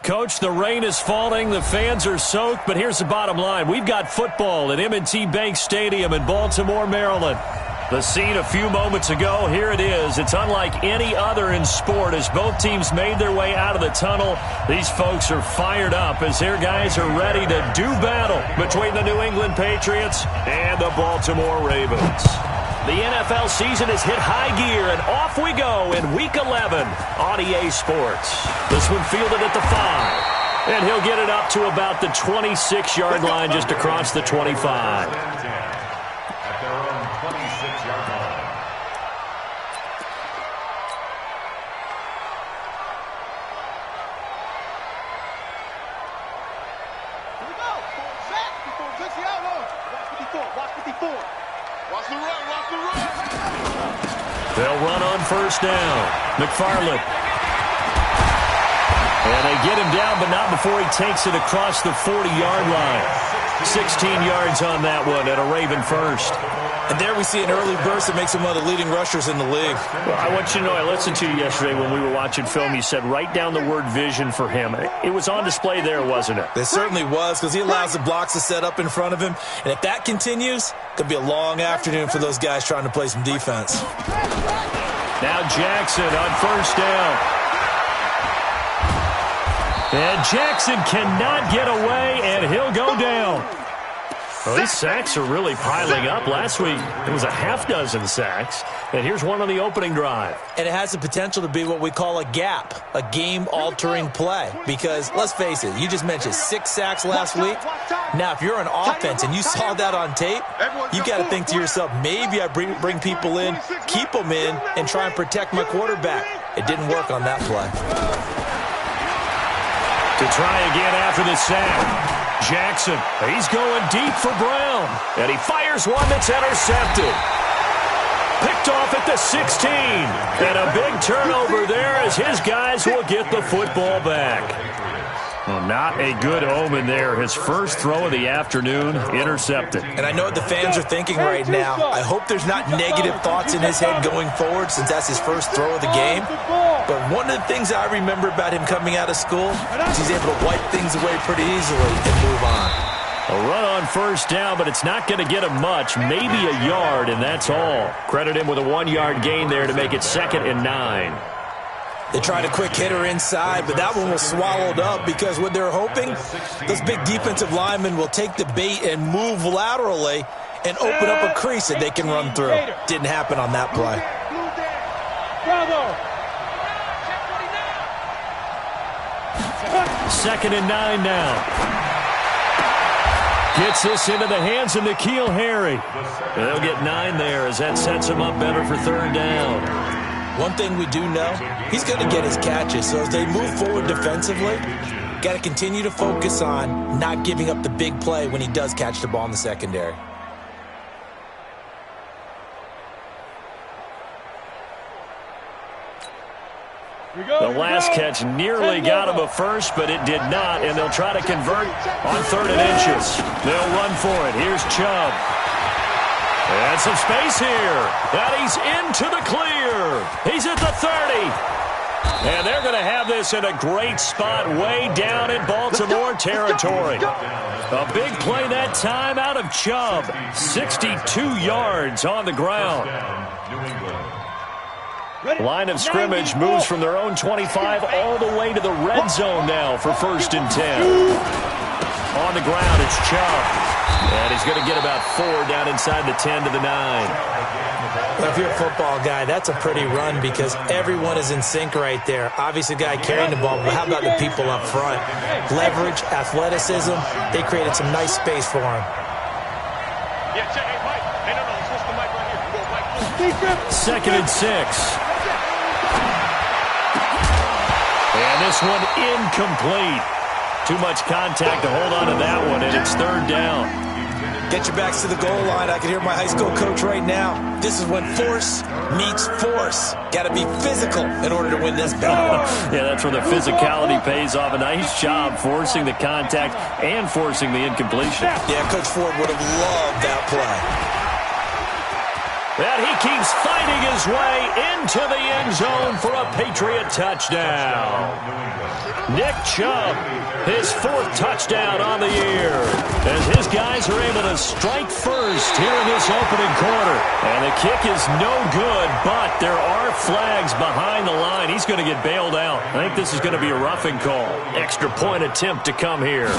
Coach, the rain is falling, the fans are soaked, but here's the bottom line. We've got football at M&T Bank Stadium in Baltimore, Maryland. The scene a few moments ago, here it is. It's unlike any other in sport as both teams made their way out of the tunnel. These folks are fired up as their guys are ready to do battle between the New England Patriots and the Baltimore Ravens. The NFL season has hit high gear, and off we go in Week 11 on EA Sports. This one fielded at the 5, and he'll get it up to about the 26-yard line just across the 25. At their own 26-yard line. Here we go. Set. Watch 54. Watch the run. They'll run on first down. McFarland. And they get him down, but not before he takes it across the 40-yard line. 16 yards on that one at a Raven first. And there we see an early burst that makes him one of the leading rushers in the league. Well, I want you to know, I listened to you yesterday when we were watching film. You said write down the word vision for him. It was on display there, wasn't it? It certainly was, because he allows the blocks to set up in front of him. And if that continues, it could be a long afternoon for those guys trying to play some defense. Now Jackson on first down. And Jackson cannot get away, and he'll go down. Well, these sacks are really piling up. Last week, it was a half dozen sacks. And here's one on the opening drive. And it has the potential to be what we call a gap, a game-altering play. Because, let's face it, you just mentioned 6 sacks last week. Now, if you're an offense and you saw that on tape, you got to think to yourself, maybe I bring people in, keep them in, and try and protect my quarterback. It didn't work on that play. To try again after the sack. Jackson, he's going deep for Brown. And he fires one that's intercepted. Picked off at the 16. And a big turnover there as his guys will get the football back. Well, not a good omen there. His first throw of the afternoon, intercepted. And I know what the fans are thinking right now. I hope there's not negative thoughts in his head going forward since that's his first throw of the game. But one of the things I remember about him coming out of school is he's able to wipe things away pretty easily and move on. A run on first down, but it's not going to get him much, maybe a yard, and that's all. Credit him with a 1-yard gain there to make it 2nd and 9. They tried a quick hitter inside, but that one was swallowed up because what they're hoping, those big defensive linemen will take the bait and move laterally and open up a crease that they can run through. Didn't happen on that play. Bravo. 2nd and 9 now. Gets this into the hands of N'Keal Harry. They'll get 9 there as that sets him up better for 3rd down. One thing we do know, he's going to get his catches. So as they move forward defensively, got to continue to focus on not giving up the big play when he does catch the ball in the secondary. The last catch nearly got him a first, but it did not, and they'll try to convert on 3rd and inches. They'll run for it. Here's Chubb. And some space here. And he's into the clear. He's at the 30. And they're going to have this in a great spot way down in Baltimore territory. A big play that time out of Chubb. 62 yards on the ground. Line of scrimmage moves from their own 25 all the way to the red zone now for 1st and 10. On the ground, it's Chubb. And he's going to get about 4 down inside the 10 to the 9. Well, if you're a football guy, that's a pretty run because everyone is in sync right there. Obviously, the guy carrying the ball, but how about the people up front? Leverage, athleticism, they created some nice space for him. Yeah, check. Hey, Mike. Hey, no, switch the mic right here. Go, Mike. 2nd and 6. And this one incomplete. Too much contact to hold on to that one, and it's 3rd down. Get your backs to the goal line. I can hear my high school coach right now. This is when force meets force. Got to be physical in order to win this battle. Yeah, that's where the physicality pays off. A nice job forcing the contact and forcing the incompletion. Yeah, Coach Ford would have loved that play. And he keeps fighting his his way into the end zone for a Patriot touchdown. Nick Chubb, his 4th touchdown on the year, as his guys are able to strike first here in this opening quarter. And the kick is no good, but there are flags behind the line. He's going to get bailed out. I think this is going to be a roughing call. Extra point attempt to come here.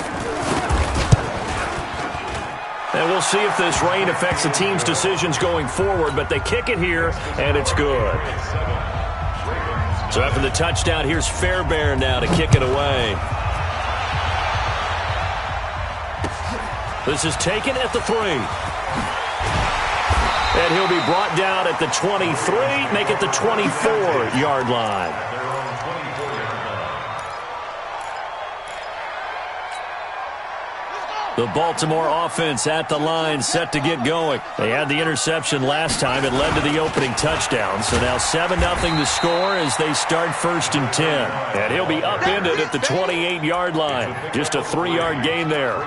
And we'll see if this rain affects the team's decisions going forward, but they kick it here, and it's good. So after the touchdown, here's Fairbairn now to kick it away. This is taken at the 3. And he'll be brought down at the 23, make it the 24-yard line. The Baltimore offense at the line, set to get going. They had the interception last time. It led to the opening touchdown. So now 7-0 to score as they start 1st and 10. And he'll be upended at the 28-yard line. Just a 3-yard gain there.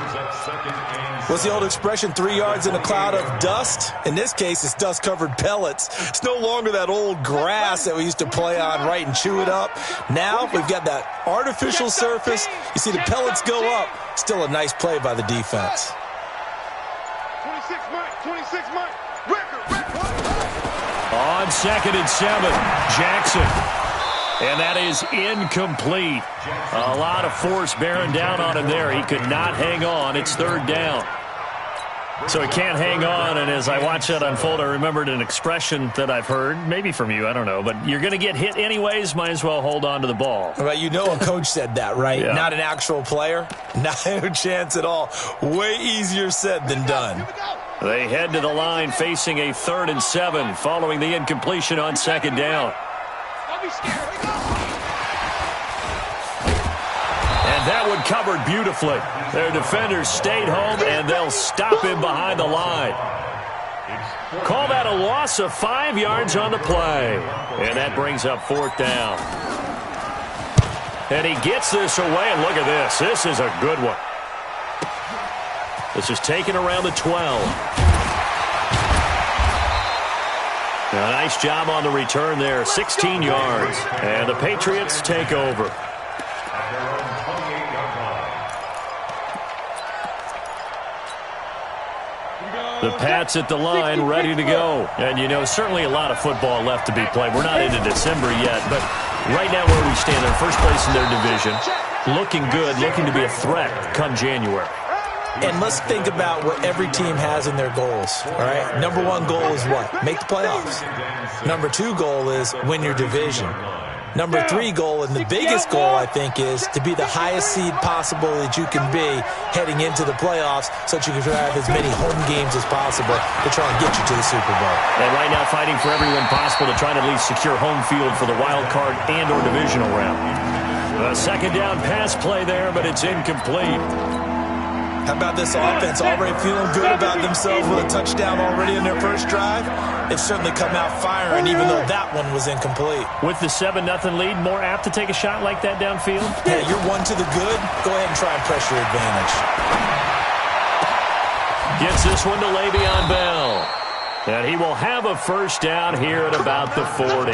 What's the old expression, 3 yards in a cloud of dust? In this case, it's dust-covered pellets. It's no longer that old grass that we used to play on, right, and chew it up. Now we've got that artificial surface. You see the pellets go up. Still a nice play by the defense. 26 Mike. On 2nd and 7, Jackson. And that is incomplete. A lot of force bearing down on him there. He could not hang on. It's 3rd down. So he can't hang on, and as I watch that unfold, I remembered an expression that I've heard, maybe from you, I don't know, but you're going to get hit anyways, might as well hold on to the ball. Well, you know a coach said that, right? Yeah. Not an actual player. No chance at all. Way easier said than done. They head to the line facing a 3rd and 7 following the incompletion on 2nd down. Don't be scared. And that one covered beautifully. Their defenders stayed home, and they'll stop him behind the line. Call that a loss of 5 yards on the play. And that brings up 4th down. And he gets this away, and look at this. This is a good one. This is taken around the 12. A nice job on the return there, 16 yards. And the Patriots take over. The Pats at the line, ready to go. And, you know, certainly a lot of football left to be played. We're not into December yet, but right now where we stand, they're first place in their division. Looking good, looking to be a threat come January. And let's think about what every team has in their goals, all right? Number 1 goal is what? Make the playoffs. Number 2 goal is win your division. Number 3 goal, and the biggest goal, I think, is to be the highest seed possible that you can be heading into the playoffs so that you can have as many home games as possible to try and get you to the Super Bowl. And right now fighting for every win possible to try and at least secure home field for the wild card and or divisional round. A 2nd down pass play there, but it's incomplete. How about this offense already feeling good about themselves with a touchdown already in their first drive? It's certainly come out firing, even though that one was incomplete. With the 7-0 lead, more apt to take a shot like that downfield? Yeah, you're 1 to the good. Go ahead and try and press your advantage. Gets this one to Le'Veon Bell. And he will have a first down here at about the 40.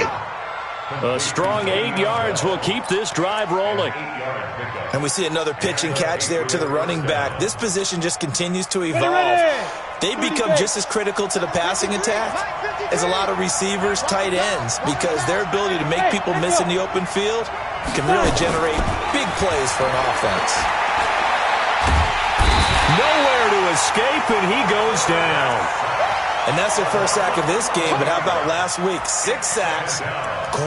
A strong 8 yards will keep this drive rolling. And we see another pitch and catch there to the running back. This position just continues to evolve. They become just as critical to the passing attack as a lot of receivers, tight ends, because their ability to make people miss in the open field can really generate big plays for an offense. Nowhere to escape, and he goes down. And that's their first sack of this game, but how about last week? 6 sacks,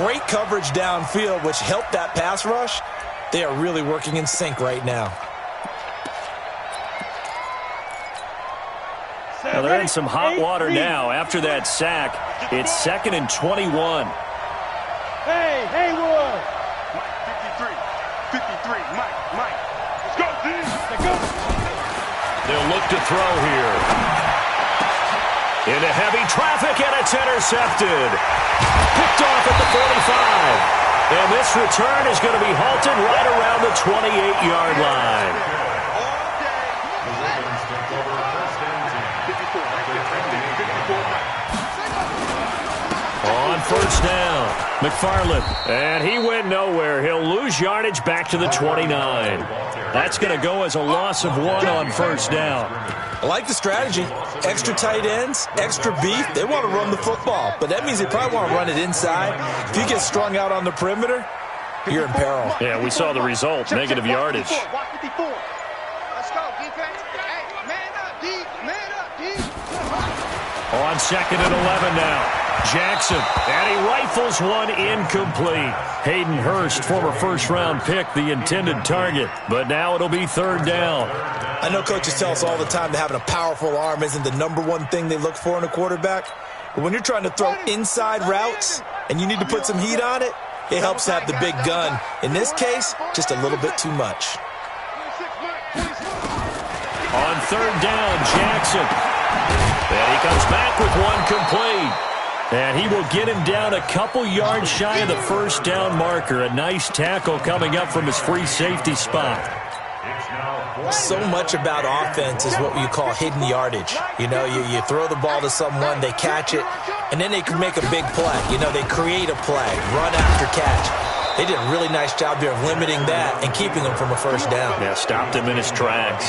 great coverage downfield, which helped that pass rush. They are really working in sync right now. Well, they're in some hot water now. After that sack, it's 2nd and 21. Hey, Haywood. 53, Mike. Let's go, D. Let's go. They'll look to throw here. Into heavy traffic, and it's intercepted. Picked off at the 45. And this return is going to be halted right around the 28-yard line. On on first down. McFarland, and he went nowhere. He'll lose yardage back to the 29. That's going to go as a loss of 1 on first down. I like the strategy. Extra tight ends, extra beef. They want to run the football, but that means they probably want to run it inside. If you get strung out on the perimeter, you're in peril. Yeah, we saw the result, negative yardage. Let's go, defense. Hey, man up, D. Man up, D. On 2nd and 11 now. Jackson, and he rifles one incomplete. Hayden Hurst, former first-round pick, the intended target. But now it'll be 3rd down. I know coaches tell us all the time that having a powerful arm isn't the #1 thing they look for in a quarterback. But when you're trying to throw inside routes and you need to put some heat on it, it helps to have the big gun. In this case, just a little bit too much. On 3rd down, Jackson. And he comes back with one complete. And he will get him down a couple yards shy of the first down marker. A nice tackle coming up from his free safety spot. So much about offense is what you call hidden yardage. You know, you throw the ball to someone, they catch it, and then they can make a big play. You know, they create a play, run after catch. They did a really nice job here of limiting that and keeping him from a first down. Yeah, stopped him in his tracks.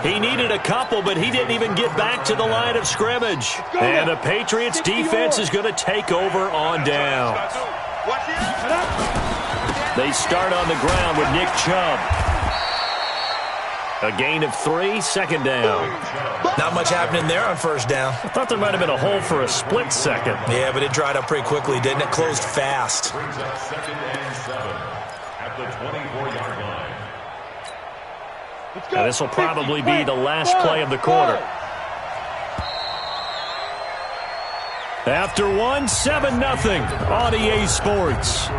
He needed a couple, but he didn't even get back to the line of scrimmage. And the Patriots defense is going to take over on down. They start on the ground with Nick Chubb. A gain of 3, 2nd down. Not much happening there on first down. I thought there might have been a hole for a split second. Yeah, but it dried up pretty quickly, didn't it? Closed fast. Brings up 2nd and 7 at the 24-yard line. Now, this will probably be the last play of the quarter. After 1, 7-0 on EA Sports.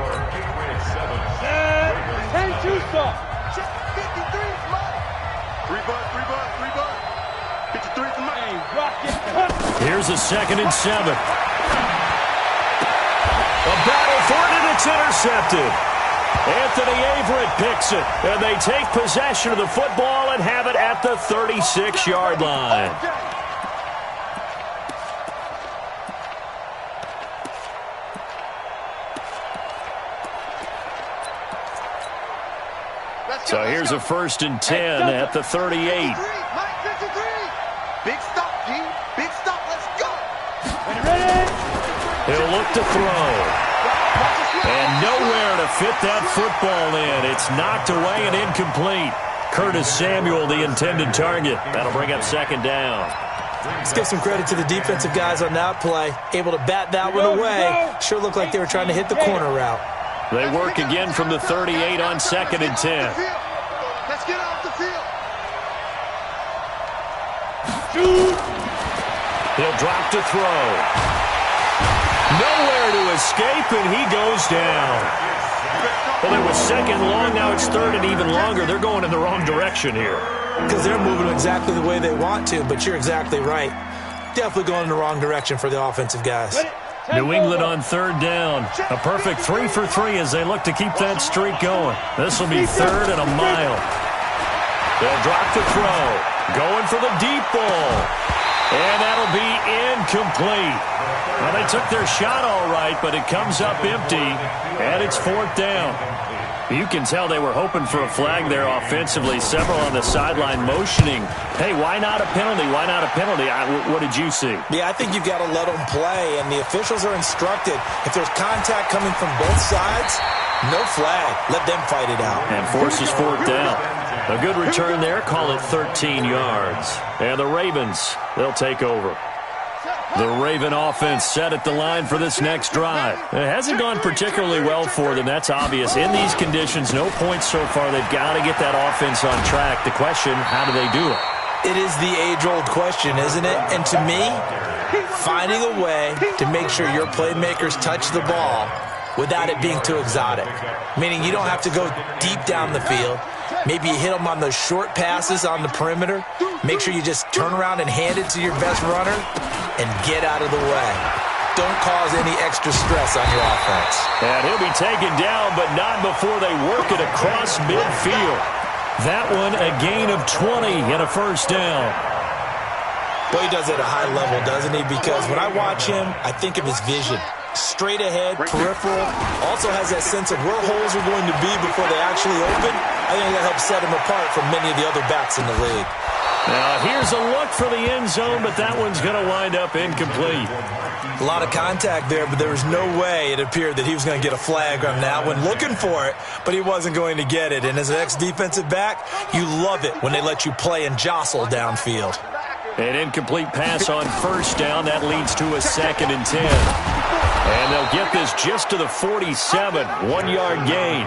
Here's a 2nd and 7. A battle for it, and it's intercepted. Anthony Averett picks it, and they take possession of the football and have it at the 36-yard line. So here's a 1st and 10 at the 38. Big stop, D. Big stop. Let's go. He'll look to throw. And nowhere to fit that football in. It's knocked away and incomplete. Curtis Samuel, the intended target. That'll bring up 2nd down. Let's give some credit to the defensive guys on that play. Able to bat that one away. Sure looked like they were trying to hit the corner route. They work again from the 38 on 2nd and 10. Let's get off the field. He'll drop to throw. Nowhere to escape, and he goes down. Well, it was 2nd long. Now it's 3rd and even longer. They're going in the wrong direction here. Because they're moving exactly the way they want to, but you're exactly right. Definitely going in the wrong direction for the offensive guys. New England on 3rd down. A perfect 3 for 3 as they look to keep that streak going. This will be 3rd and a mile. They'll drop to throw. Going for the deep ball. And that'll be incomplete. Well, they took their shot all right, but it comes up empty. And it's 4th down. You can tell they were hoping for a flag there offensively. Several on the sideline motioning. Hey, why not a penalty? Why not a penalty? What did you see? Yeah, I think you've got to let them play, and the officials are instructed. If there's contact coming from both sides, no flag. Let them fight it out. And forces 4th down. A good return there. Call it 13 yards. And the Ravens, they'll take over. The Raven offense set at the line for this next drive. It hasn't gone particularly well for them. That's obvious. In these conditions, no points so far. They've got to get that offense on track. The question, how do they do it? It is the age-old question, isn't it? And to me, finding a way to make sure your playmakers touch the ball without it being too exotic. Meaning you don't have to go deep down the field. Maybe you hit them on those short passes on the perimeter. Make sure you just turn around and hand it to your best runner and get out of the way. Don't cause any extra stress on your offense. And he'll be taken down, but not before they work it across midfield. That one a gain of 20 and a 1st down. Boy, he does it at a high level, doesn't he? Because when I watch him, I think of his vision. straight ahead, peripheral. Also has that sense of where holes are going to be before they actually open. I think that helps set him apart from many of the other backs in the league. Now here's a look for the end zone, but that one's going to wind up incomplete. A lot of contact there, but there was no way it appeared that he was going to get a flag on that one. Looking for it, but he wasn't going to get it. And as an ex-defensive back, you love it when they let you play and jostle downfield. An incomplete pass on first down. That leads to a 2nd and 10. And they'll get this just to the 47. 1-yard gain.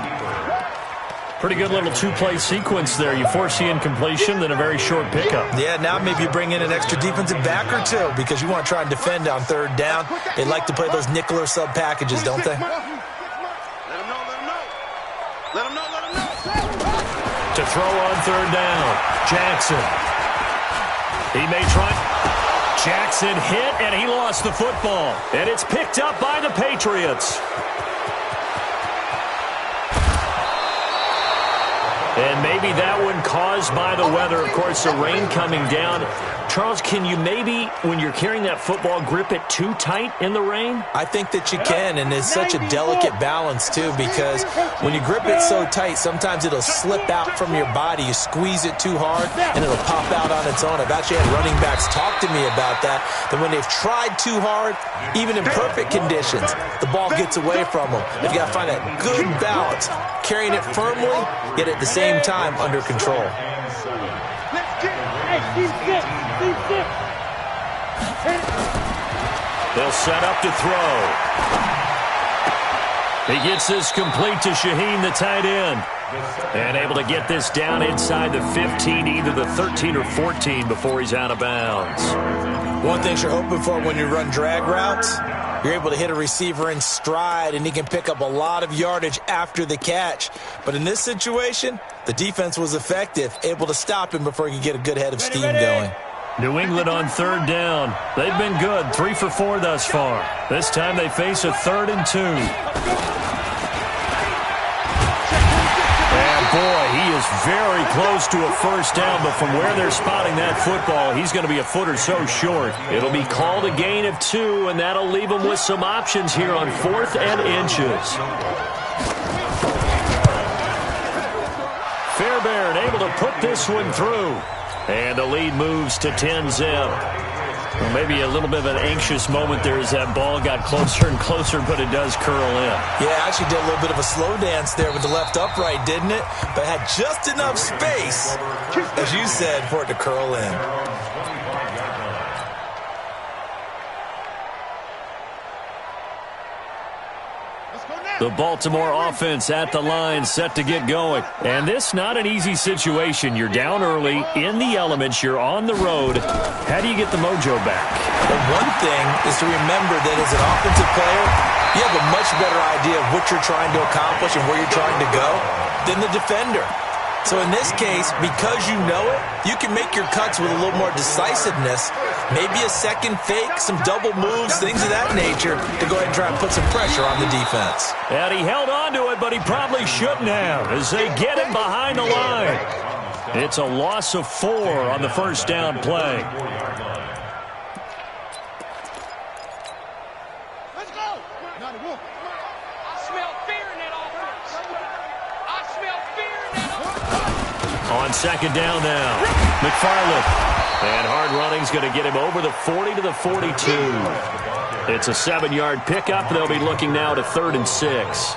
Pretty good little two-play sequence there. You force the incompletion, then a very short pickup. Yeah, now maybe you bring in an extra defensive back or two because you want to try and defend on 3rd down. They like to play those nickel or sub packages, don't they? Let him know, let him know. Let him know, let him know. To throw on 3rd down, Jackson. He may try. Jackson hit, and he lost the football. And it's picked up by the Patriots. And maybe that one caused by the weather. Of course, the rain coming down. Charles, can you maybe, when you're carrying that football, grip it too tight in the rain? I think that you can, and it's such a delicate balance, too, because when you grip it so tight, sometimes it'll slip out from your body. You squeeze it too hard, and it'll pop out on its own. I've actually had running backs talk to me about that when they've tried too hard, even in perfect conditions, the ball gets away from them. They've got to find that good balance, carrying it firmly, yet at the same time under control. They'll set up to throw. He gets this complete to Shaheen, the tight end. And able to get this down inside the 15, either the 13 or 14 before he's out of bounds. One thing you're hoping for when you run drag routes, you're able to hit a receiver in stride, and he can pick up a lot of yardage after the catch. But in this situation, the defense was effective, able to stop him before he could get a good head of steam going. New England on 3rd down. They've been good, 3 for 4 thus far. This time they face a 3rd and 2. And boy, he is very close to a first down, but from where they're spotting that football, he's going to be a foot or so short. It'll be called a gain of 2, and that'll leave him with some options here on 4th and inches. Fairbairn able to put this one through. And the lead moves to 10-zip. Well, maybe a little bit of an anxious moment there as that ball got closer and closer, but it does curl in. Yeah, actually did a little bit of a slow dance there with the left upright, didn't it? But had just enough space, as you said, for it to curl in. The Baltimore offense at the line, set to get going. And this not an easy situation. You're down early, in the elements, you're on the road. How do you get the mojo back? Well, one thing is to remember that as an offensive player, you have a much better idea of what you're trying to accomplish and where you're trying to go than the defender. So in this case, because you know it, you can make your cuts with a little more decisiveness, maybe a second fake, some double moves, things of that nature, to go ahead and try and put some pressure on the defense. And he held on to it, but he probably shouldn't have, as they get him behind the line. It's a loss of 4 on the first down play. Let's go. I smell fear in that offense. I smell fear in that offense. On second down now, McFarland. And hard running's going to get him over the 40 to the 42. It's a 7-yard pickup. They'll be looking now to 3rd and 6.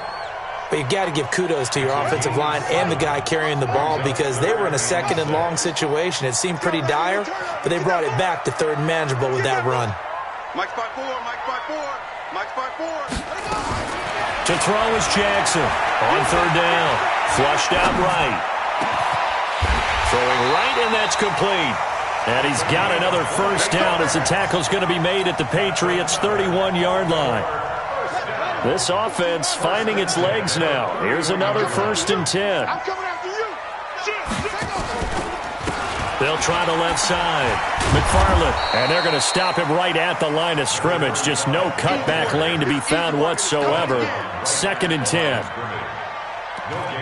But you've got to give kudos to your offensive line and the guy carrying the ball because they were in a 2nd and long situation. It seemed pretty dire, but they brought it back to 3rd and manageable with that run. Mike's by 4, Mike's by 4, Mike's by 4. To throw is Jackson. On 3rd down. Flushed out right. Throwing right, and that's complete. And he's got another first down as the tackle's going to be made at the Patriots' 31-yard line. This offense finding its legs now. Here's another 1st and 10. I'm coming after you. They'll try the left side. McFarland, and they're going to stop him right at the line of scrimmage. Just no cutback lane to be found whatsoever. 2nd and 10.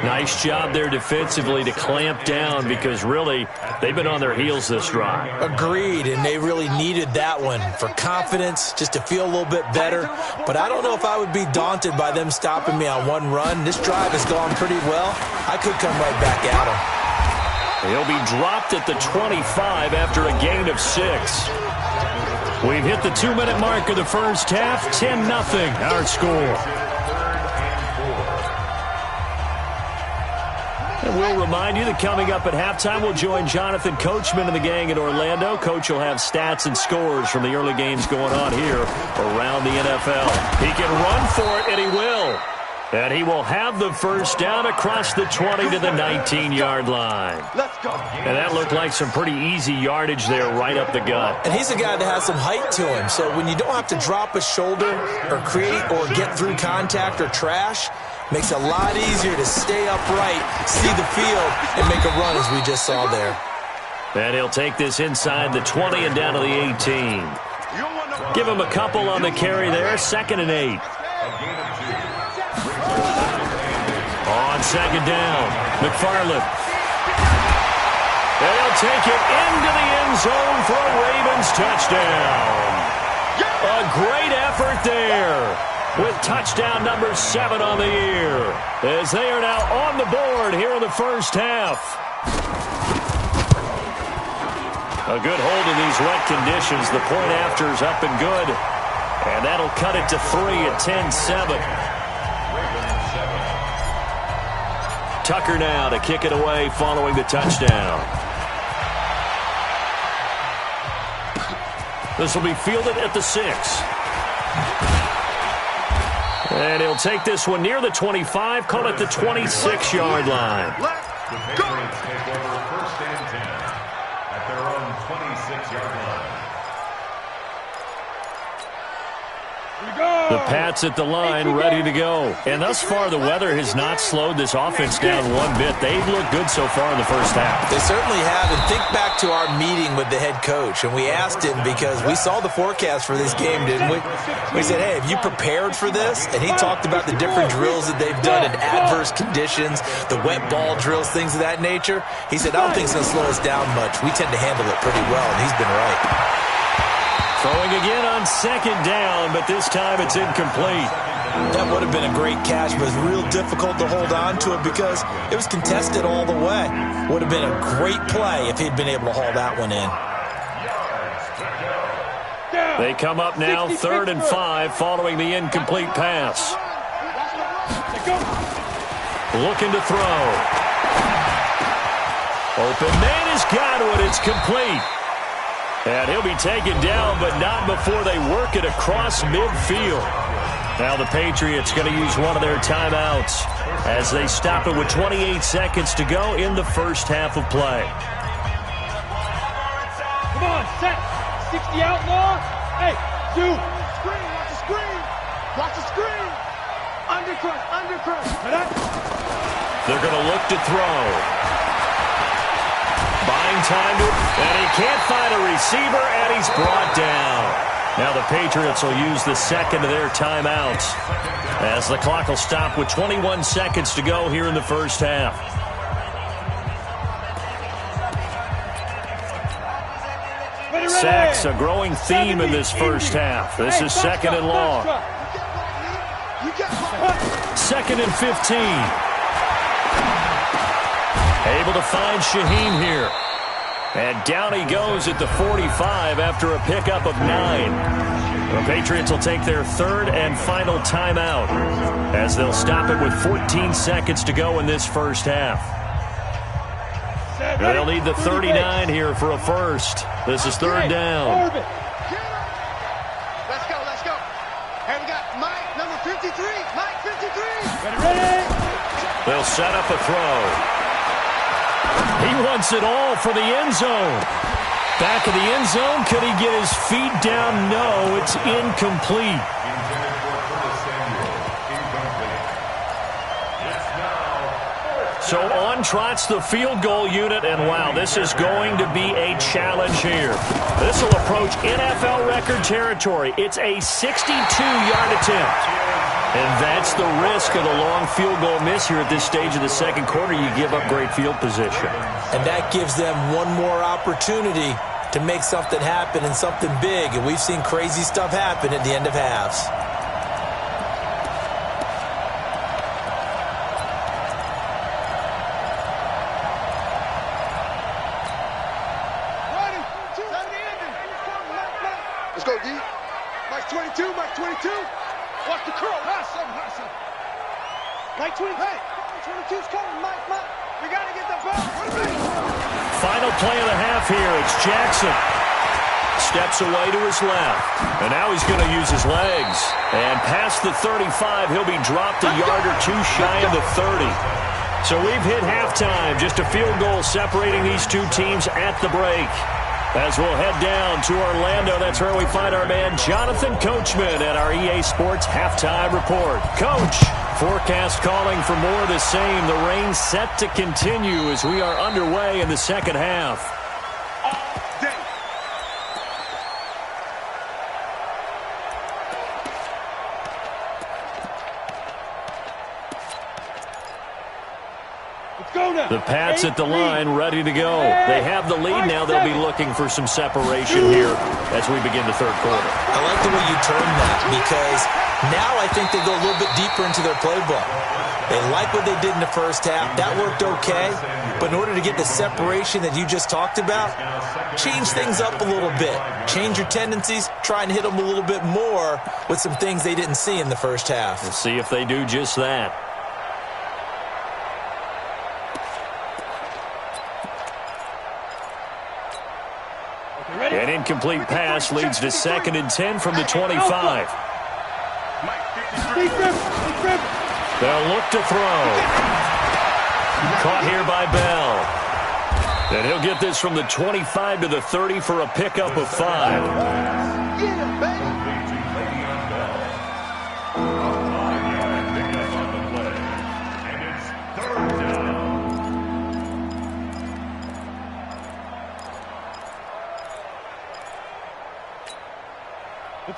Nice job there defensively to clamp down because really they've been on their heels this drive. Agreed, and they really needed that one for confidence, just to feel a little bit better. But I don't know if I would be daunted by them stopping me on one run. This drive has gone pretty well. I could come right back at them. He'll be dropped at the 25 after a gain of 6. We've hit the 2-minute mark of the first half. 10-0 our score. And we'll remind you that coming up at halftime, we'll join Jonathan Coachman and the gang in Orlando. Coach will have stats and scores from the early games going on here around the NFL. He can run for it, and he will. And he will have the first down across the 20 to the 19-yard line. Let's go. And that looked like some pretty easy yardage there right up the gut. And he's a guy that has some height to him. So when you don't have to drop a shoulder or create or get through contact or trash, makes it a lot easier to stay upright, see the field, and make a run as we just saw there. And he'll take this inside the 20 and down to the 18. Give him a couple on the carry there. 2nd and 8. On 2nd down, McFarland. And he'll take it into the end zone for a Ravens touchdown. A great effort there with touchdown number 7 on the year as they are now on the board here in the first half. A good hold in these wet conditions. The point after is up and good. And that'll cut it to 3 at 10-7. Tucker now to kick it away following the touchdown. This will be fielded at the 6. And he'll take this one near the 25, call it the 26-yard line. The Patriots take over 1st and 10 at their own 26-yard line. The Pats at the line, ready to go. And thus far, the weather has not slowed this offense down one bit. They've looked good so far in the first half. They certainly have. And think back to our meeting with the head coach. And we asked him because we saw the forecast for this game, didn't we? We said, hey, have you prepared for this? And he talked about the different drills that they've done in adverse conditions, the wet ball drills, things of that nature. He said, I don't think it's going to slow us down much. We tend to handle it pretty well, and he's been right. Throwing again on 2nd down, but this time it's incomplete. That would have been a great catch, but it's real difficult to hold on to it because it was contested all the way. Would have been a great play if he'd been able to haul that one in. They come up now 3rd and 5 following the incomplete pass. Looking to throw. Open man has got it. It's complete. And he'll be taken down, but not before they work it across midfield. Now the Patriots going to use one of their timeouts as they stop it with 28 seconds to go in the first half of play. Come on, set. 60 outlaw. Hey, you. Screen, watch the screen. Watch the screen. Undercut. They're going to look to throw. Buying time to, and he can't find a receiver, and he's brought down. Now the Patriots will use the 2nd of their timeouts as the clock will stop with 21 seconds to go here in the first half. Sacks, a growing theme in this first half. This is 2nd and long. 2nd and 15. Able to find Shaheen here. And down he goes at the 45 after a pickup of 9. The Patriots will take their 3rd and final timeout as they'll stop it with 14 seconds to go in this first half. And they'll need the 39 here for a first. This is 3rd down. Let's go. Hey, we got Mike, number 53. Mike, 53. Ready. They'll set up a throw. He wants it all for the end zone. Back of the end zone. Could he get his feet down? No, it's incomplete. So on trots the field goal unit, and wow, this is going to be a challenge here. This will approach NFL record territory. It's a 62-yard attempt. And That's the risk of the long field goal miss here at this stage of the second quarter. You give up great field position. And that gives them one more opportunity to make something happen and something big. And we've seen crazy stuff happen at the end of halves. Let's go, D. Mike 22, Mike 22. Watch the curl. Hustle. Mike 20. Hey, 22's coming. Mike. We got to get the ball. Final play of the half here. It's Jackson. Steps away to his left. And now he's going to use his legs. And past the 35, he'll be dropped a yard or two shy of the 30. So we've hit halftime. Just a field goal separating these two teams at the break. As we'll head down to Orlando, that's where we find our man Jonathan Coachman at our EA Sports Halftime Report. Coach, forecast calling for more of the same. The rain set to continue as we are underway in the second half. The Pats at the line, ready to go. They have the lead now. They'll be looking for some separation here as we begin the third quarter. I like the way you term that because now I think they go a little bit deeper into their playbook. They like what they did in the first half. That worked okay. But in order to get the separation that you just talked about, change things up a little bit. Change your tendencies. Try and hit them a little bit more with some things they didn't see in the first half. We'll see if they do just that. An incomplete pass leads to 2nd and 10 from the 25. They'll look to throw. Caught here by Bell. And he'll get this from the 25 to the 30 for a pickup of 5.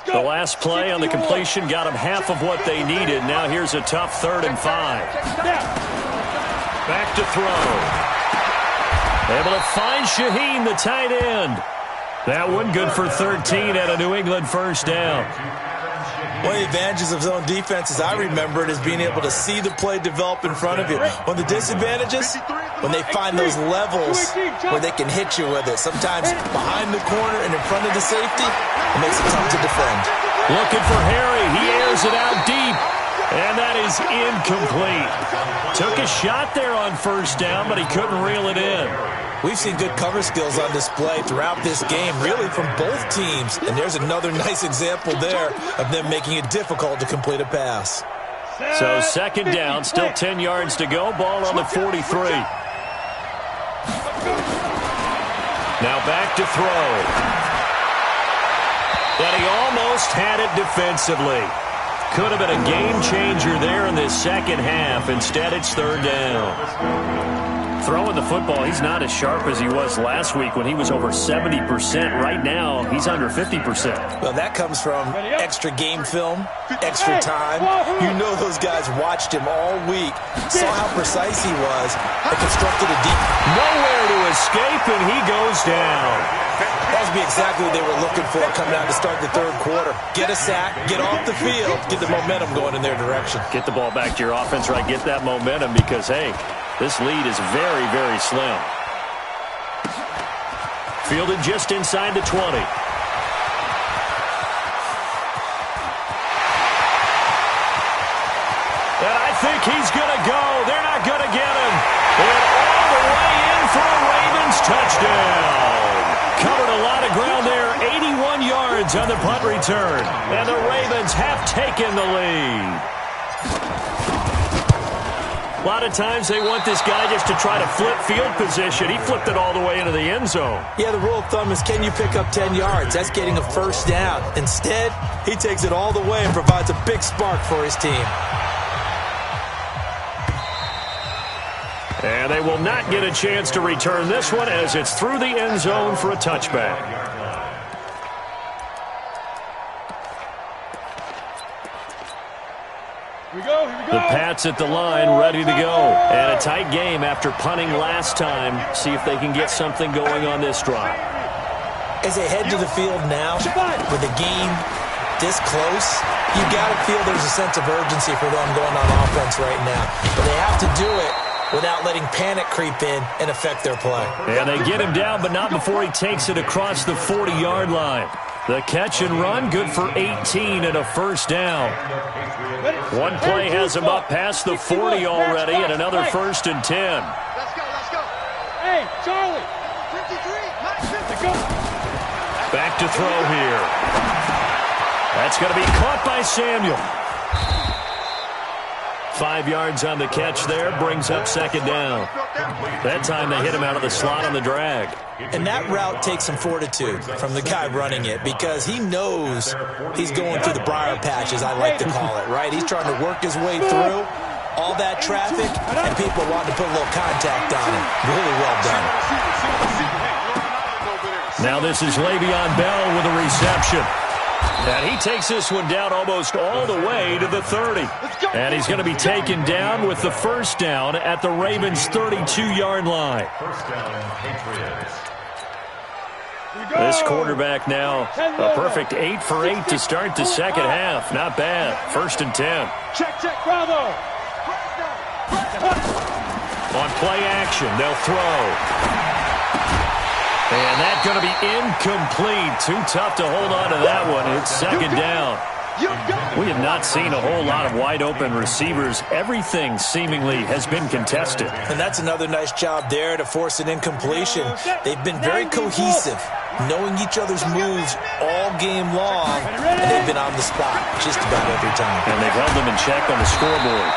The last play on the completion got them half of what they needed. Now here's a tough 3rd and 5. Back to throw. Able to find Shaheen, the tight end. That one good for 13 at a New England first down. One of the advantages of zone defense, as I remember it, is being able to see the play develop in front of you. One of the disadvantages, when they find those levels where they can hit you with it. Sometimes behind the corner and in front of the safety, it makes it tough to defend. Looking for Harry. He airs it out deep. And that is incomplete. Took a shot there on first down, but he couldn't reel it in. We've seen good cover skills on display throughout this game, really from both teams. And there's another nice example there of them making it difficult to complete a pass. So 2nd down, still 10 yards to go. Ball on the 43. Now back to throw. But he almost had it defensively. Could have been a game changer there in this second half. Instead, it's 3rd down. Throwing the football, he's not as sharp as he was last week when he was over 70%. Right now, he's under 50%. Well, that comes from extra game film, extra time. You know those guys watched him all week, saw how precise he was, and constructed a deep. Nowhere to escape, and he goes down. That would be exactly what they were looking for coming out to start the third quarter. Get a sack, get off the field, get the momentum going in their direction. Get the ball back to your offense, right? Get that momentum because, hey, this lead is very, very slim. Fielded just inside the 20. And I think he's going to go. They're not going to get him. And all the way in for a Ravens touchdown. Covered a lot of ground there. 81 yards on the punt return. And the Ravens have taken the lead. A lot of times they want this guy just to try to flip field position. He flipped it all the way into the end zone. Yeah, the rule of thumb is can you pick up 10 yards? That's getting a first down. Instead, he takes it all the way and provides a big spark for his team. And they will not get a chance to return this one as it's through the end zone for a touchback. The Pats at the line, ready to go. And a tight game after punting last time. See if they can get something going on this drive. As they head to the field now, with the game this close, you got to feel there's a sense of urgency for them going on offense right now. But they have to do it without letting panic creep in and affect their play. And they get him down, but not before he takes it across the 40-yard line. The catch and run, good for 18 and a first down. One play has him up past the 40 already, and another 1st and 10. Let's go. Hey, Charlie. 53, go. Back to throw here. That's going to be caught by Samuel. 5 yards on the catch there, brings up 2nd down. That time they hit him out of the slot on the drag. And that route takes some fortitude from the guy running it, because he knows he's going through the briar patch, as I like to call it, right? He's trying to work his way through all that traffic, and people want to put a little contact on him. Really well done. Now this is Le'Veon Bell with a reception. And he takes this one down almost all the way to the 30. And he's going to be taken down with the 1st down at the Ravens' 32-yard line. First down, Patriots. This quarterback now, a perfect 8 for 8 to start the second half. Not bad. 1st and 10. Check, bravo. On play action, they'll throw. And that's going to be incomplete. Too tough to hold on to that one. It's 2nd down. We have not seen a whole lot of wide-open receivers. Everything seemingly has been contested. And that's another nice job there to force an incompletion. They've been very cohesive, knowing each other's moves all game long, and they've been on the spot just about every time. And they've held them in check on the scoreboard.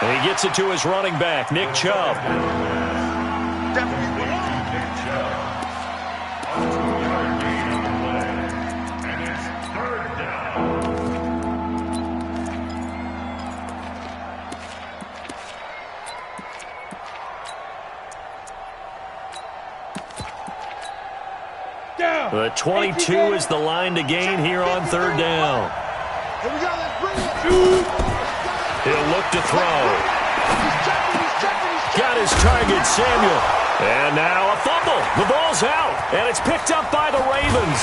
And he gets it to his running back, Nick Chubb. The 22 is the line to gain here on 3rd down. He'll look to throw. Got his target, Samuel. And now a fumble. The ball's out, and it's picked up by the Ravens.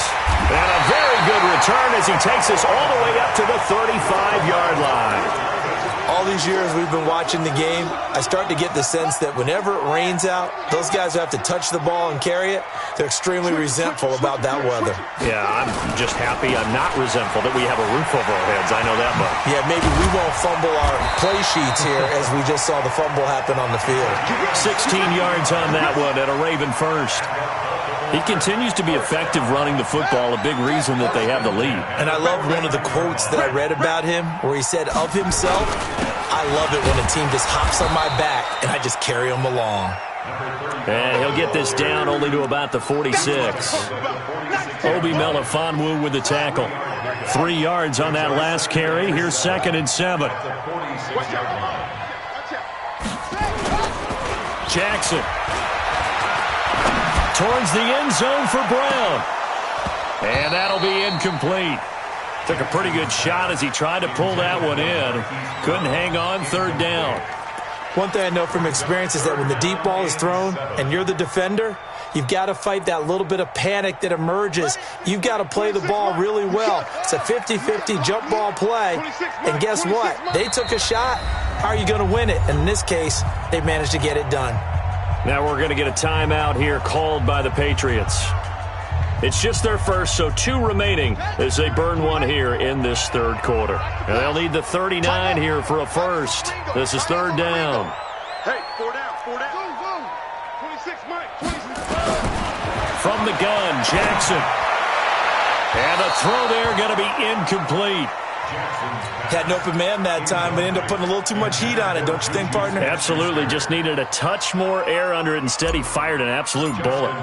And a very good return as he takes us all the way up to the 35-yard line. All these years we've been watching the game, I start to get the sense that whenever it rains out, those guys who have to touch the ball and carry it, they're extremely resentful about that weather. Yeah, I'm just happy I'm not resentful that we have a roof over our heads. I know that much. Yeah, maybe we won't fumble our play sheets here as we just saw the fumble happen on the field. 16 yards on that one and a Raven first. He continues to be effective running the football, a big reason that they have the lead. And I love one of the quotes that I read about him where he said of himself, I love it when a team just hops on my back and I just carry them along. And he'll get this down only to about the 46. Obi Melifonwu with the tackle. 3 yards on that last carry. Here's 2nd and 7. Jackson. Towards the end zone for Brown. And that'll be incomplete. Took a pretty good shot as he tried to pull that one in. Couldn't hang on, 3rd down. One thing I know from experience is that when the deep ball is thrown and you're the defender, you've got to fight that little bit of panic that emerges. You've got to play the ball really well. It's a 50-50 jump ball play. And guess what? They took a shot. How are you going to win it? And in this case, they managed to get it done. Now we're going to get a timeout here called by the Patriots. It's just their first, so 2 remaining as they burn one here in this 3rd quarter. And they'll need the 39 here for a first. This is 3rd down. Hey, 4 down. 26, Mike. 26. From the gun, Jackson. And the throw there going to be incomplete. Had an open man that time, but ended up putting a little too much heat on it, don't you think, partner? Absolutely. Just needed a touch more air under it. Instead, he fired an absolute bullet.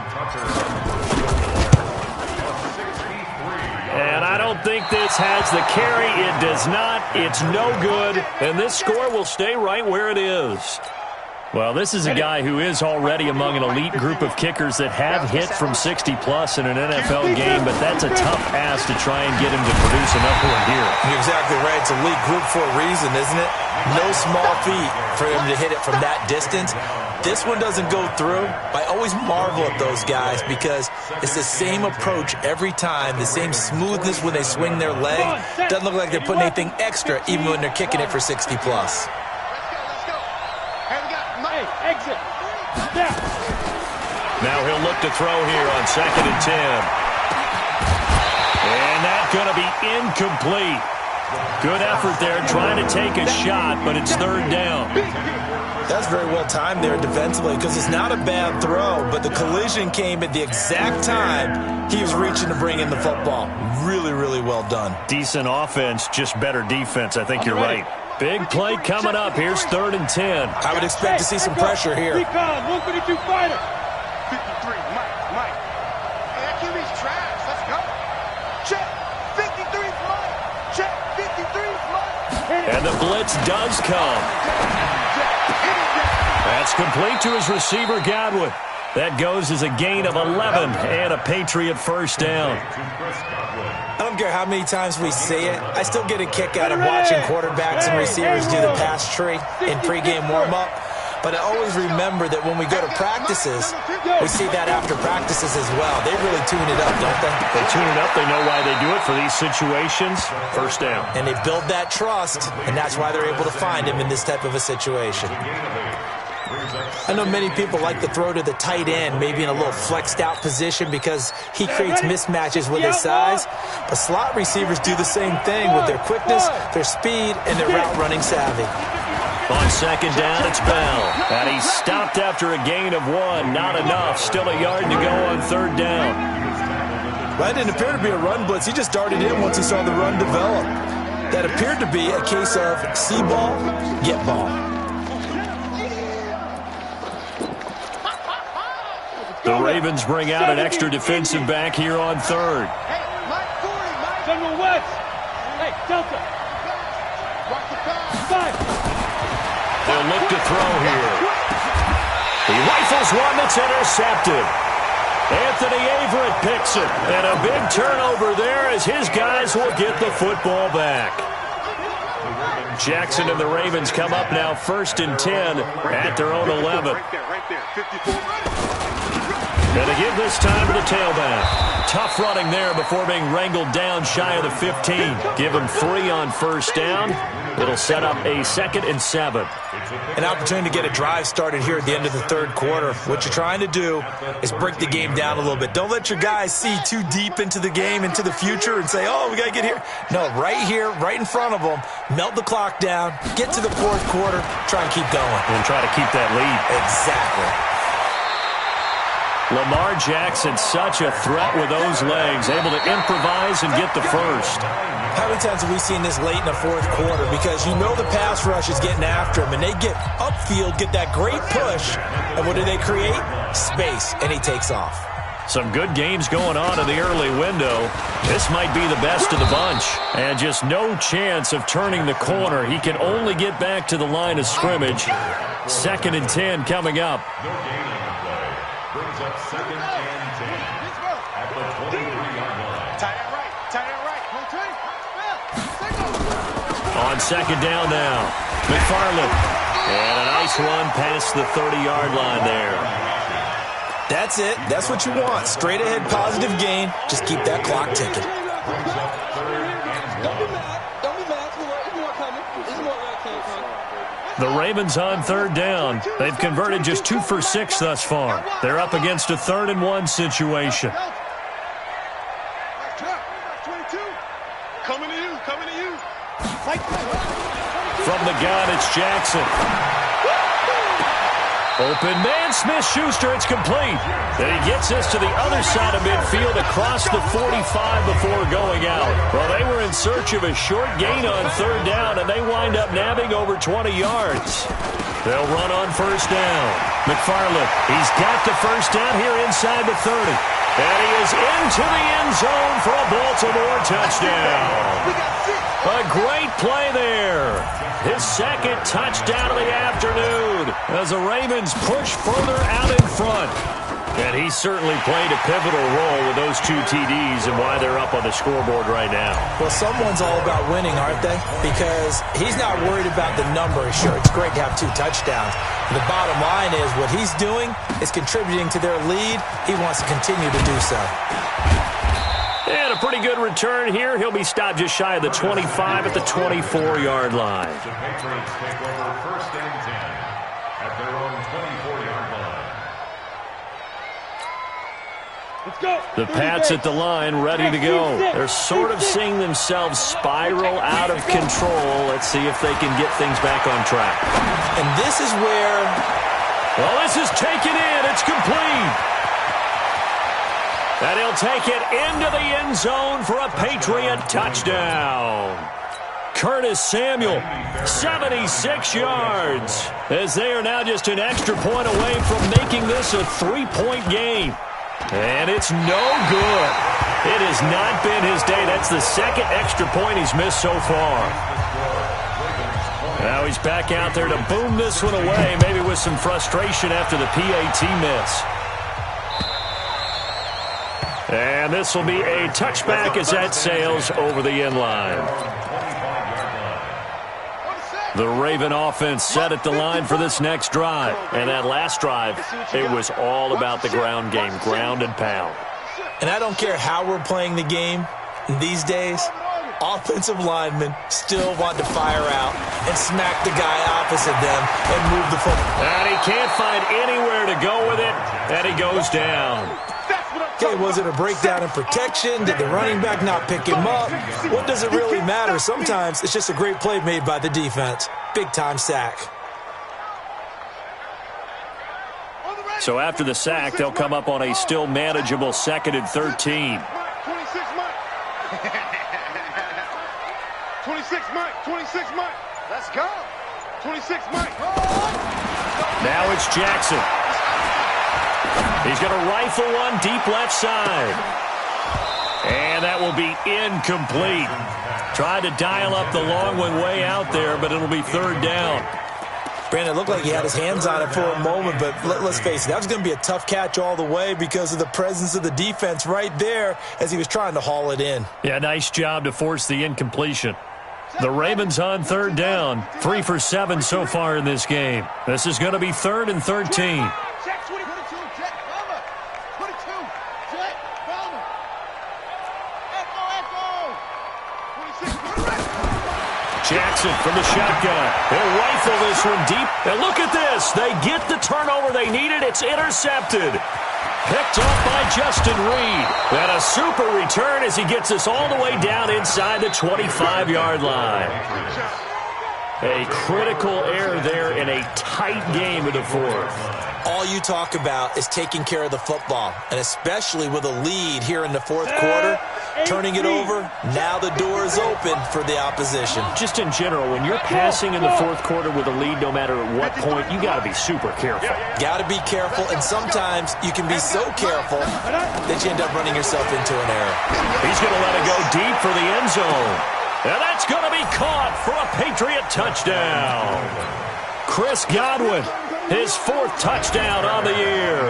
And I don't think this has the carry. It does not. It's no good. And this score will stay right where it is. Well, this is a guy who is already among an elite group of kickers that have hit from 60-plus in an NFL game, but that's a tough ask to try and get him to produce enough one here. You're exactly right. It's a elite group for a reason, isn't it? No small feat for him to hit it from that distance. This one doesn't go through. I always marvel at those guys because it's the same approach every time, the same smoothness when they swing their leg. Doesn't look like they're putting anything extra even when they're kicking it for 60-plus. Exit. Step. Now he'll look to throw here on 2nd and 10. And that's going to be incomplete. Good effort there trying to take a shot, but it's 3rd down. That's very well timed there defensively because it's not a bad throw, but the collision came at the exact time he was reaching to bring in the football. Really, really well done. Decent offense, just better defense. I think you're right. Big play coming up. Here's 3rd and 10. I would expect to see some pressure here. 152 fighter. 53, Mike. Hey, that QB's trash. Let's go. Check. 53's Mike. Check. 53's Mike. And the blitz does come. That's complete to his receiver, Godwin. That goes as a gain of 11 and a Patriot 1st down. I don't care how many times we see it. I still get a kick out of watching quarterbacks and receivers do the pass tree in pregame warm-up. But I always remember that when we go to practices, we see that after practices as well. They really tune it up, don't they? They tune it up. They know why they do it for these situations. 1st down. And they build that trust, and that's why they're able to find him in this type of a situation. I know many people like to throw to the tight end, maybe in a little flexed out position because he creates mismatches with his size. But slot receivers do the same thing with their quickness, their speed, and their route running savvy. On 2nd down, it's Bell. And he's stopped after a gain of 1. Not enough. Still a yard to go on 3rd down. That didn't appear to be a run blitz. He just darted in once he saw the run develop. That appeared to be a case of see ball, get ball. The Ravens bring out an extra defensive back here on 3rd. Hey, Mike 40, Mike. General West. Hey, Delta. Watch the pass. They'll look to throw here. He rifles one that's intercepted. Anthony Averett picks it. And a big turnover there as his guys will get the football back. Jackson and the Ravens come up now 1st and 10 at their own 11. Right there. 54. And to give this time to the tailback. Tough running there before being wrangled down shy of the 15. Give him 3 on 1st down. It'll set up a 2nd and 7. An opportunity to get a drive started here at the end of the 3rd quarter. What you're trying to do is break the game down a little bit. Don't let your guys see too deep into the game, into the future, and say, oh, we got to get here. No, right here, right in front of them, melt the clock down, get to the 4th quarter, try and keep going. And try to keep that lead. Exactly. Lamar Jackson, such a threat with those legs, able to improvise and get the 1st. How many times have we seen this late in the 4th quarter? Because you know the pass rush is getting after him, and they get upfield, get that great push, and what do they create? Space, and he takes off. Some good games going on in the early window. This might be the best of the bunch. And just no chance of turning the corner. He can only get back to the line of scrimmage. 2nd and 10 coming up. Brings up 2nd and 10 at the 23-yard line. Tight end right. On 2nd down now, McFarland. And a nice run past the 30-yard line there. That's it. That's what you want. Straight ahead positive gain. Just keep that clock ticking. Brings up 3rd and 1. Don't be mad. There's more coming. There's more where I came from. The Ravens on 3rd down. They've converted just 2 for 6 thus far. They're up against a 3rd and 1 situation. Coming to you. From the gun, it's Jackson. Open man, Smith-Schuster, it's complete. Then he gets this to the other side of midfield across the 45 before going out. Well, they were in search of a short gain on 3rd down, and they wind up nabbing over 20 yards. They'll run on 1st down. McFarland, he's got the 1st down here inside the 30. And he is into the end zone for a Baltimore touchdown. We got 6. A great play there. His second touchdown of the afternoon as the Ravens push further out in front. And he certainly played a pivotal role with those 2 TDs and why they're up on the scoreboard right now. Well, someone's all about winning, aren't they? Because he's not worried about the number. Sure, it's great to have 2 touchdowns. The bottom line is what he's doing is contributing to their lead. He wants to continue to do so. And a pretty good return here. He'll be stopped just shy of the 25 at the 24-yard line. The Patriots take over first and 10 at their own 24-yard line. Let's go. The Pats at the line, ready to go. They're sort of seeing themselves spiral out of control. Let's see if they can get things back on track. And this is where... Well, this is taken in. It's complete. And he'll take it into the end zone for a Patriot touchdown. Curtis Samuel, 76 yards, as they are now just an extra point away from making this a 3-point game. And it's no good. It has not been his day. That's the second extra point he's missed so far. Now he's back out there to boom this one away, maybe with some frustration after the PAT miss. And this will be a touchback as that sails over the end line. The Raven offense set at the line for this next drive. And that last drive, it was all about the ground game, ground and pound. And I don't care how we're playing the game these days, offensive linemen still want to fire out and smack the guy opposite them and move the football. And he can't find anywhere to go with it, and he goes down. Okay, was it a breakdown in protection? Did the running back not pick him up? What does it really matter? Sometimes it's just a great play made by the defense. Big-time sack. So after the sack, they'll come up on a still manageable 2nd and 13. 26 Mike, 26 Mike. Let's go. 26 Mike. Now it's Jackson. He's going to rifle one deep left side. And that will be incomplete. Tried to dial up the long one way out there, but it'll be 3rd down. Brandon, it looked like he had his hands on it for a moment, but let's face it, that was going to be a tough catch all the way because of the presence of the defense right there as he was trying to haul it in. Yeah, nice job to force the incompletion. The Ravens on 3rd down. 3 for 7 so far in this game. This is going to be 3rd and 13. Jackson from the shotgun. He'll rifle this one deep. And look at this. They get the turnover they needed. It's intercepted. Picked off by Justin Reed. And a super return as he gets us all the way down inside the 25-yard line. A critical error there in a tight game in the 4th. All you talk about is taking care of the football, and especially with a lead here in the 4th quarter, turning it over, now the door is open for the opposition. Just in general, when you're passing in the 4th quarter with a lead, no matter at what point, you got to be super careful. Got to be careful, and sometimes you can be so careful that you end up running yourself into an error. He's going to let it go deep for the end zone. And that's going to be caught for a Patriot touchdown. Chris Godwin, his 4th touchdown on the year.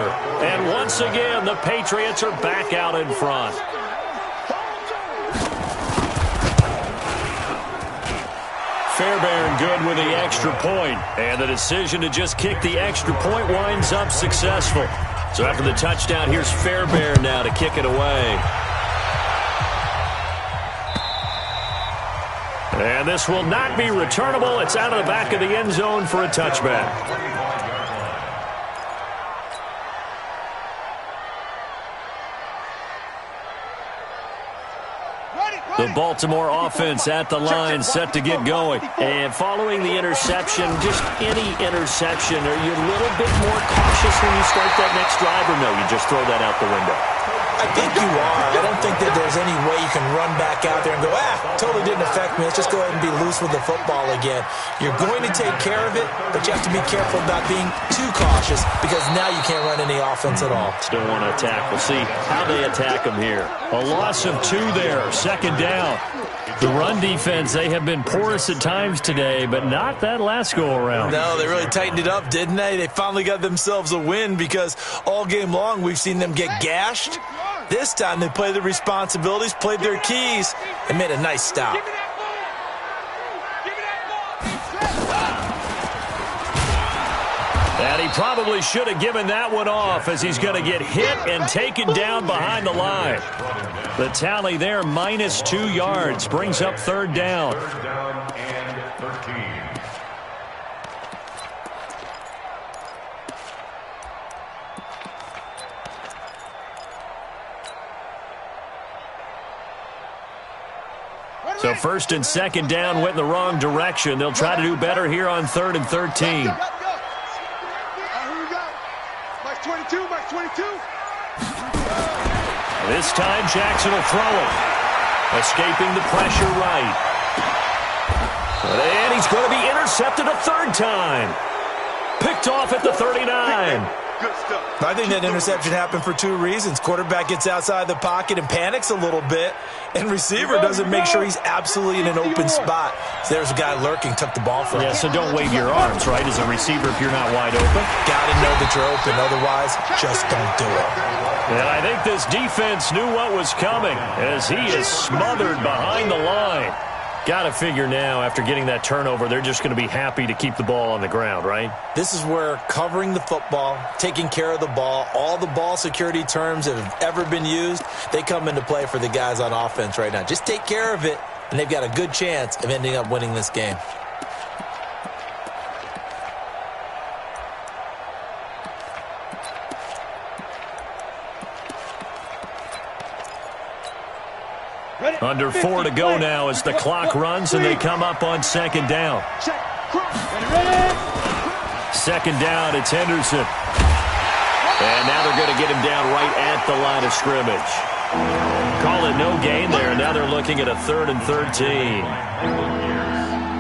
And once again, the Patriots are back out in front. Fairbairn good with the extra point. And the decision to just kick the extra point winds up successful. So after the touchdown, here's Fairbairn now to kick it away. And this will not be returnable. It's out of the back of the end zone for a touchback. The Baltimore offense at the line set to get going. And following the interception, just any interception, are you a little bit more cautious when you start that next drive, or no, you just throw that out the window? I think you are. I don't think that there's any way you can run back out there and go, totally didn't affect me. Let's just go ahead and be loose with the football again. You're going to take care of it, but you have to be careful about being too cautious because now you can't run any offense at all. Still want to attack. We'll see how they attack them here. A loss of 2 there, second down. The run defense, they have been porous at times today, but not that last go-around. No, they really tightened it up, didn't they? They finally got themselves a win because all game long we've seen them get gashed. This time they played their responsibilities, played their keys, and made a nice stop. And he probably should have given that one off as he's going to get hit and taken down behind the line. The tally there, minus 2 yards, brings up third down. Third down and 13. So first and second down went in the wrong direction. They'll try to do better here on 3rd and 13. Who we got? Mike 22, Mike 22. This time Jackson will throw it. Escaping the pressure right. And he's going to be intercepted a third time. Picked off at the 39. Good stuff. I think that interception happened for 2 reasons. Quarterback gets outside the pocket and panics a little bit, and receiver doesn't make sure he's absolutely in an open spot. So there's a guy lurking, took the ball from him. Yeah, so don't wave your arms, right, as a receiver if you're not wide open. Got to know that you're open. Otherwise, just don't do it. And I think this defense knew what was coming as he is smothered behind the line. Got to figure now, after getting that turnover, they're just going to be happy to keep the ball on the ground, right? This is where covering the football, taking care of the ball, all the ball security terms that have ever been used, they come into play for the guys on offense right now. Just take care of it, and they've got a good chance of ending up winning this game. Under 4 to go now as the clock runs and they come up on second down. Second down, it's Henderson. And now they're going to get him down right at the line of scrimmage. Call it no gain there. Now they're looking at a 3rd and 13.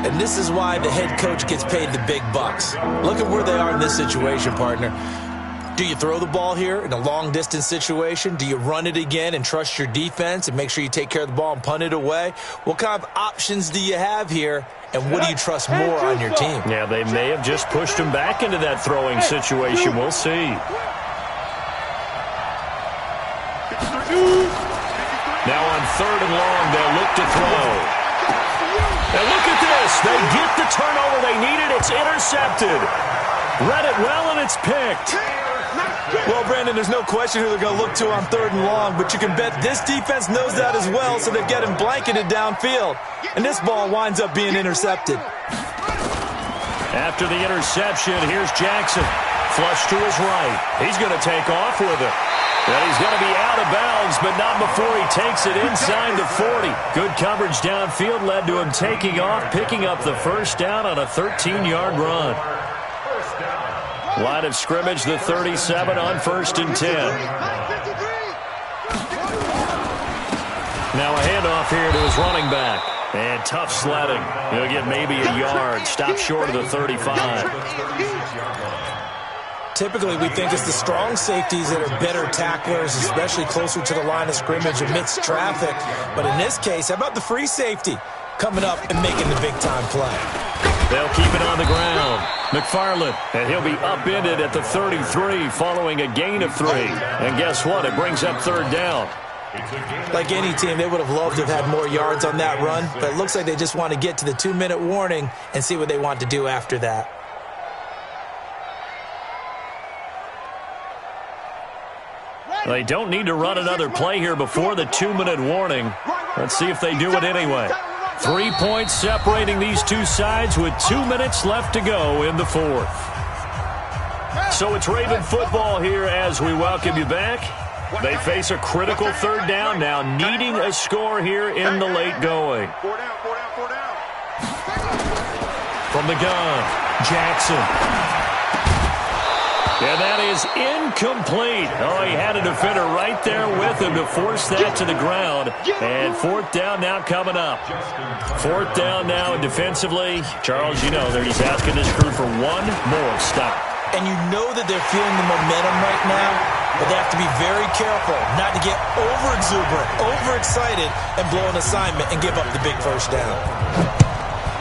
And this is why the head coach gets paid the big bucks. Look at where they are in this situation, partner. Do you throw the ball here in a long-distance situation? Do you run it again and trust your defense and make sure you take care of the ball and punt it away? What kind of options do you have here, and what do you trust more on your team? Yeah, they may have just pushed him back into that throwing situation. We'll see. Now on 3rd and long, they'll look to throw. And look at this. They get the turnover they needed. It's intercepted. Read it well, and it's picked. Well, Brandon, there's no question who they're going to look to on 3rd and long, but you can bet this defense knows that as well, so they've got him blanketed downfield. And this ball winds up being intercepted. After the interception, here's Jackson. Flush to his right. He's going to take off with it. And he's going to be out of bounds, but not before he takes it inside the 40. Good coverage downfield led to him taking off, picking up the first down on a 13-yard run. Line of scrimmage, the 37 on 1st and 10. Now a handoff here to his running back. And tough sledding. He'll get maybe a yard. Stop short of the 35. Typically, we think it's the strong safeties that are better tacklers, especially closer to the line of scrimmage amidst traffic. But in this case, how about the free safety coming up and making the big-time play? They'll keep it on the ground. McFarland, and he'll be upended at the 33 following a gain of 3. And guess what? It brings up 3rd down. Like any team, they would have loved to have had more yards on that run, but it looks like they just want to get to the 2-minute warning and see what they want to do after that. They don't need to run another play here before the 2-minute warning. Let's see if they do it anyway. 3 points separating these two sides with 2 minutes left to go in the 4th. So it's Raven football here as we welcome you back. They face a critical 3rd down now, needing a score here in the late going. 4 down, 4 down, 4 down. From the gun, Jackson. And that is incomplete. Oh, he had a defender right there with him to force that to the ground. And fourth down now coming up. Fourth down now, and defensively, Charles, you know, he's asking his crew for one more stop. And you know that they're feeling the momentum right now, but they have to be very careful not to get over-exuberant, overexcited, and blow an assignment and give up the big first down.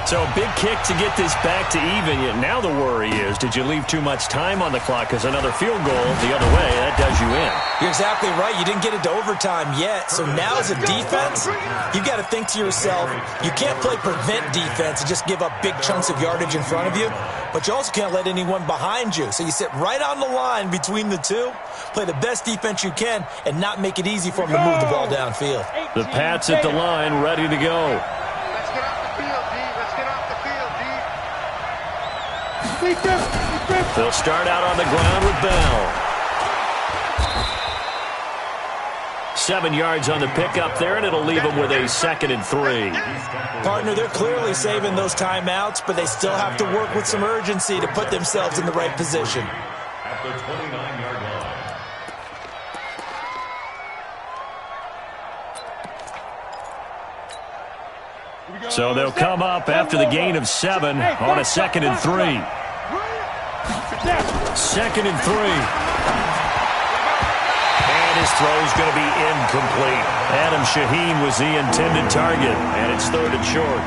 So a big kick to get this back to even. Yet now the worry is, did you leave too much time on the clock? Because another field goal the other way, that does you in. You're exactly right. You didn't get it to overtime yet. So now as a defense, you've got to think to yourself, you can't play prevent defense and just give up big chunks of yardage in front of you. But you also can't let anyone behind you. So you sit right on the line between the two, play the best defense you can, and not make it easy for them to move the ball downfield. The Pats at the line, ready to go. They'll start out on the ground with Bell. 7 yards on the pickup there, and it'll leave them with a 2nd and 3. Partner, they're clearly saving those timeouts, but they still have to work with some urgency to put themselves in the right position. At the 29-yard line. So they'll come up after the gain of 7 on a 2nd and 3. 2nd and 3. And his throw's going to be incomplete. Adam Shaheen was the intended target, and it's 3rd and short.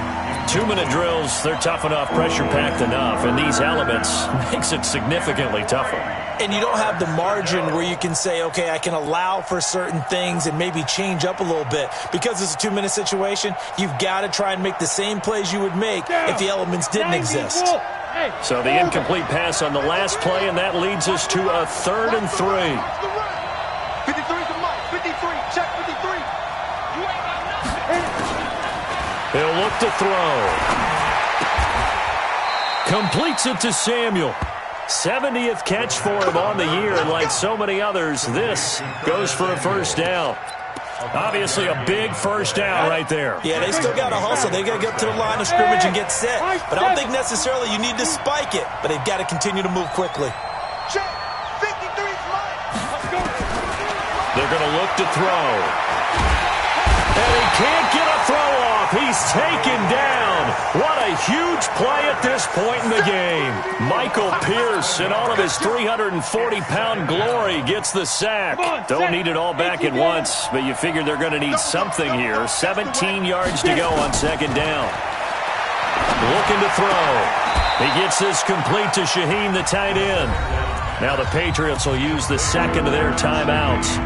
2-minute drills, they're tough enough, pressure-packed enough, and these elements makes it significantly tougher. And you don't have the margin where you can say, okay, I can allow for certain things and maybe change up a little bit. Because it's a 2-minute situation, you've got to try and make the same plays you would make if the elements didn't exist. So the incomplete pass on the last play, and that leads us to a 3rd and 3. 53 to Mike. 53. Check 53. He'll look to throw. Completes it to Samuel. 70th catch for him on the year, and like so many others, this goes for a first down. Obviously a big first down right there. Yeah, they still got to hustle. They got to get to the line of scrimmage and get set. But I don't think necessarily you need to spike it, but they've got to continue to move quickly. Check. 53 is mine. Let's go. They're going to look to throw. And he can't get a throw off. He's taken down. What a huge play at this point in the game. Michael Pierce, in all of his 340-pound glory, gets the sack. Don't need it all back at once, but you figure they're going to need something here. 17 yards to go on 2nd down. Looking to throw. He gets this complete to Shaheen, the tight end. Now the Patriots will use the 2nd of their timeouts,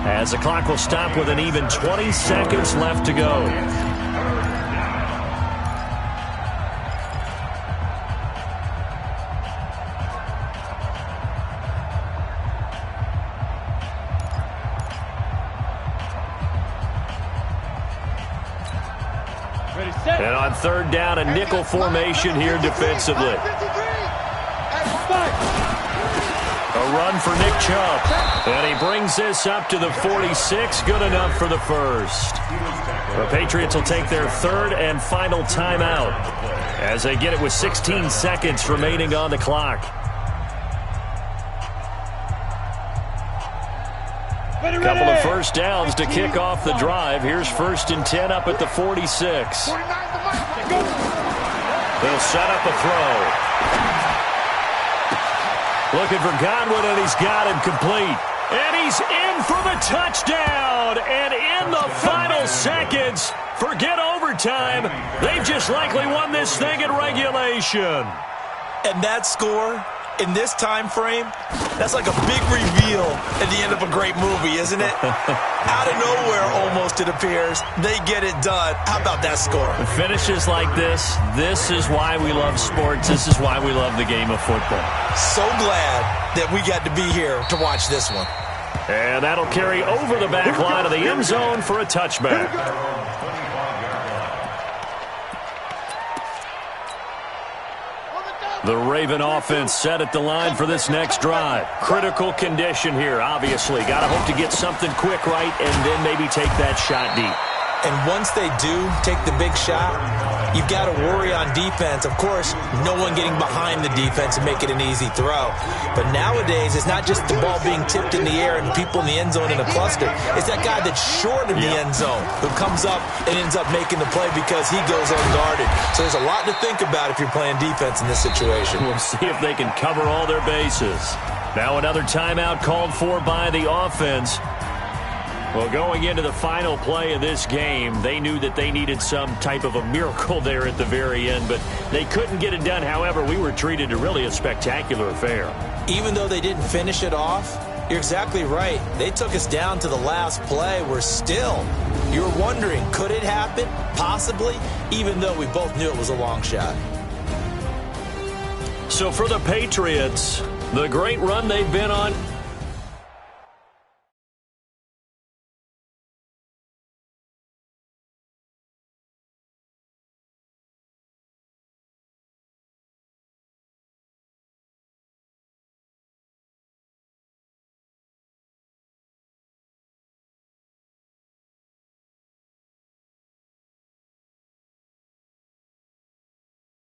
as the clock will stop with an even 20 seconds left to go. And on 3rd down, a nickel formation here defensively. A run for Nick Chubb. And he brings this up to the 46. Good enough for the first. The Patriots will take their 3rd and final timeout as they get it with 16 seconds remaining on the clock. Couple of first downs to kick off the drive. Here's 1st and 10 up at the 46. They'll set up a throw. Looking for Godwin, and he's got him complete. And he's in for the touchdown. And in the final seconds, forget overtime. They've just likely won this thing in regulation. And that score in this time frame, that's like a big reveal at the end of a great movie, isn't it? Out of nowhere, almost, it appears. They get it done. How about that score? Finishes like this is why we love sports. This is why we love the game of football. So glad that we got to be here to watch this one. And that'll carry over the back line of the end zone for a touchback. The Raven offense set at the line for this next drive. Critical condition here, obviously. Got to hope to get something quick right and then maybe take that shot deep. And once they do take the big shot, you've got to worry on defense. Of course, no one getting behind the defense and make it an easy throw. But nowadays, it's not just the ball being tipped in the air and people in the end zone in a cluster. It's that guy that's short of the end zone who comes up and ends up making the play because he goes unguarded. So there's a lot to think about if you're playing defense in this situation. We'll see if they can cover all their bases. Now another timeout called for by the offense. Well, going into the final play of this game, they knew that they needed some type of a miracle there at the very end, but they couldn't get it done. However, we were treated to really a spectacular affair. Even though they didn't finish it off, you're exactly right. They took us down to the last play. We're still, you're wondering, could it happen? Possibly, even though we both knew it was a long shot. So for the Patriots, the great run they've been on